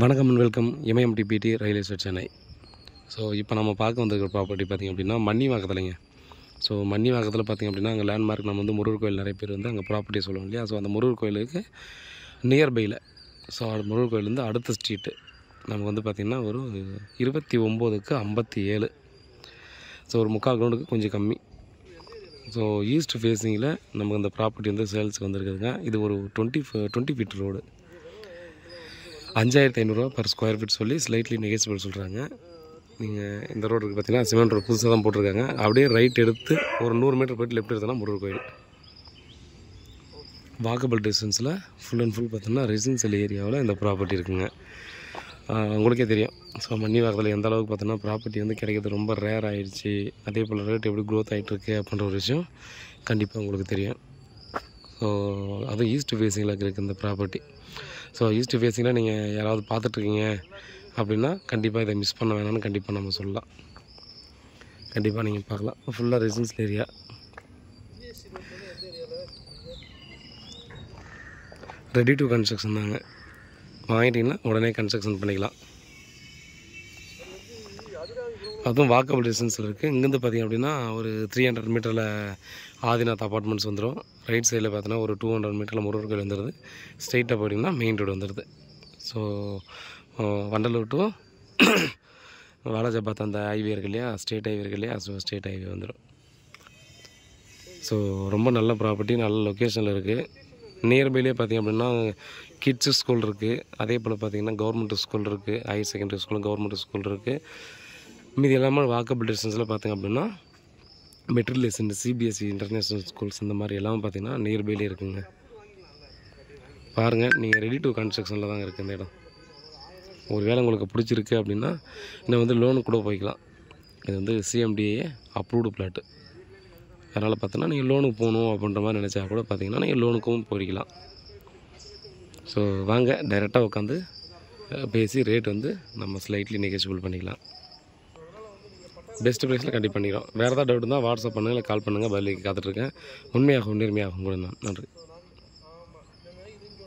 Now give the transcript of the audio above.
வணக்கம் and welcome MIMTPT real estate Chennai. So இப்போ நம்ம பார்க்க வந்திருக்கிற ப்ராப்பர்ட்டி பார்த்திங்க அப்படின்னா மன்னிவாக்கத்துலைங்க. ஸோ மன்னிவாக்கத்தில் பார்த்திங்க அப்படின்னா அங்கே லேண்ட்மார்க் நம்ம வந்து முருகர் கோயில் நிறைய பேர் வந்து அங்கே ப்ராப்பர்ட்டி சொல்லுவோம் இல்லையா. ஸோ அந்த முருகர் கோயிலுக்கு நியர்பையில், ஸோ முருகர் கோயிலேருந்து அடுத்த ஸ்ட்ரீட்டு நமக்கு வந்து பார்த்திங்கன்னா ஒரு 29/57. ஸோ ஒரு 3/4 கிரவுண்டுக்கு கொஞ்சம் கம்மி. ஸோ ஈஸ்ட் ஃபேஸிங்கில் நமக்கு அந்த ப்ராப்பர்ட்டி வந்து சேல்ஸுக்கு வந்துருக்குதுங்க. இது ஒரு 20 feet road, 5500 per square feet சொல்லி ஸ்லைட்லி நெகோசியபிள் சொல்கிறாங்க. நீங்கள் இந்த ரோடுக்கு பார்த்தீங்கன்னா சிமெண்ட் ரோடு புதுசாக தான் போட்டிருக்காங்க. அப்படியே ரைட் எடுத்து ஒரு 100 மீட்டர் போய்ட்டு லெஃப்ட் எடுத்தோன்னா முருகர் கோயில். வாக்கபிள் டிஸ்டன்ஸில் ஃபுல் அண்ட் ஃபுல் பார்த்தீங்கன்னா ரெசிடென்ஷியல் ஏரியாவில் இந்த ப்ராப்பர்ட்டி இருக்குங்க. உங்களுக்கே தெரியும். ஸோ மன்னிவாக்கத்தில் எந்த அளவுக்கு பார்த்தோன்னா ப்ராப்பர்ட்டி வந்து கிடைக்கிறது ரொம்ப ரேர் ஆகிடுச்சு. அதே போல் ரேட் எப்படி க்ரோத் ஆகிட்டுருக்கு அப்படின்ற ஒரு விஷயம் கண்டிப்பாக உங்களுக்கு தெரியும். ஸோ அதுவும் ஈஸ்ட் ஃபேஸிங்கில் இருக்குது இந்த ப்ராப்பர்ட்டி. ஸோ ஈஸ்ட் ஃபேஸிங்கில் நீங்கள் யாராவது பார்த்துட்ருக்கீங்க அப்படின்னா கண்டிப்பாக இதை மிஸ் பண்ண வேணாம்னு கண்டிப்பாக நம்ம சொல்லலாம். கண்டிப்பாக நீங்கள் பார்க்கலாம். ஃபுல்லாக residential area. Ready to construction தாங்க. வாங்கிட்டீங்கன்னா உடனே கன்ஸ்ட்ரக்ஷன் பண்ணிக்கலாம். அதுவும் வாக்கபிள் டிஸ்டன்ஸில் இருக்குது. இங்கேருந்து பார்த்திங்க அப்படின்னா ஒரு 300 மீட்டரில் ஆதிநாத் அப்பார்ட்மெண்ட்ஸ் வந்துடும். ரைட் சைடில் பார்த்தீங்கன்னா ஒரு 200 மீட்டரில் முருகர் கோயில் வந்துடுது. ஸ்ட்ரெயிட்டாக போய்ட்டிங்கன்னா மெயின் ரோடு வந்துடுது. ஸோ வண்டலூர் டு வாலாஜாபாத் அந்த ஹைவே இருக்கு இல்லையா, ஸ்டேட் ஹைவே இருக்கு இல்லையா, ஸோ ஸ்டேட் ஹைவே வந்துடும். ஸோ ரொம்ப நல்ல ப்ராப்பர்ட்டி, நல்ல லொக்கேஷனில் இருக்குது. நியர்பைலே பார்த்திங்க அப்படின்னா கிட்ஸு ஸ்கூல் இருக்குது. அதே போல் பார்த்திங்கன்னா கவர்மெண்ட் ஸ்கூல் இருக்குது. ஹையர் செகண்டரி ஸ்கூலும் கவர்மெண்ட் ஸ்கூல் இருக்குது. மீதி எல்லாமே வாக்கபிள் டிஸ்டன்ஸில் பார்த்திங்க அப்படின்னா மெட்ரிகுலேஷன், சிபிஎஸ்சி, இன்டர்நேஷ்னல் ஸ்கூல்ஸ் இந்த மாதிரி எல்லாமே பார்த்திங்கன்னா நியர்பைலே இருக்குங்க. பாருங்கள், நீங்கள் ரெடி டு கன்ஸ்ட்ரக்ஷனில் தாங்க இருக்குது இந்த இடம். ஒரு வேளை உங்களுக்கு பிடிச்சிருக்கு அப்படின்னா இன்னும் வந்து லோனு கூட போய்க்கலாம். இது வந்து சிஎம்டிஏ அப்ரூவ்டு பிளாட்டு. அதனால் பார்த்தோன்னா நீங்கள் லோனுக்கு போகணும் அப்படின்ற மாதிரி நினச்சா கூட பார்த்திங்கன்னா நீங்கள் லோனுக்கும் போய்க்கலாம். ஸோ வாங்க, டைரெக்டாக உட்காந்து பேசி ரேட் வந்து நம்ம ஸ்லைட்லி நெகோசியபிள் பண்ணிக்கலாம். பெஸ்ட் ப்ரைஸில் கண்டிப்பாக பண்ணிக்கிறோம். வேறு ஏதாவது டவுட் இருந்தால் வாட்ஸ்அப் பண்ணுங்கள், இல்லை கால் பண்ணுங்கள். பதிலுக்கு காத்துட்ருக்கேன். உண்மையாகும் நேர்மையாகும் கூட தான். நன்றி.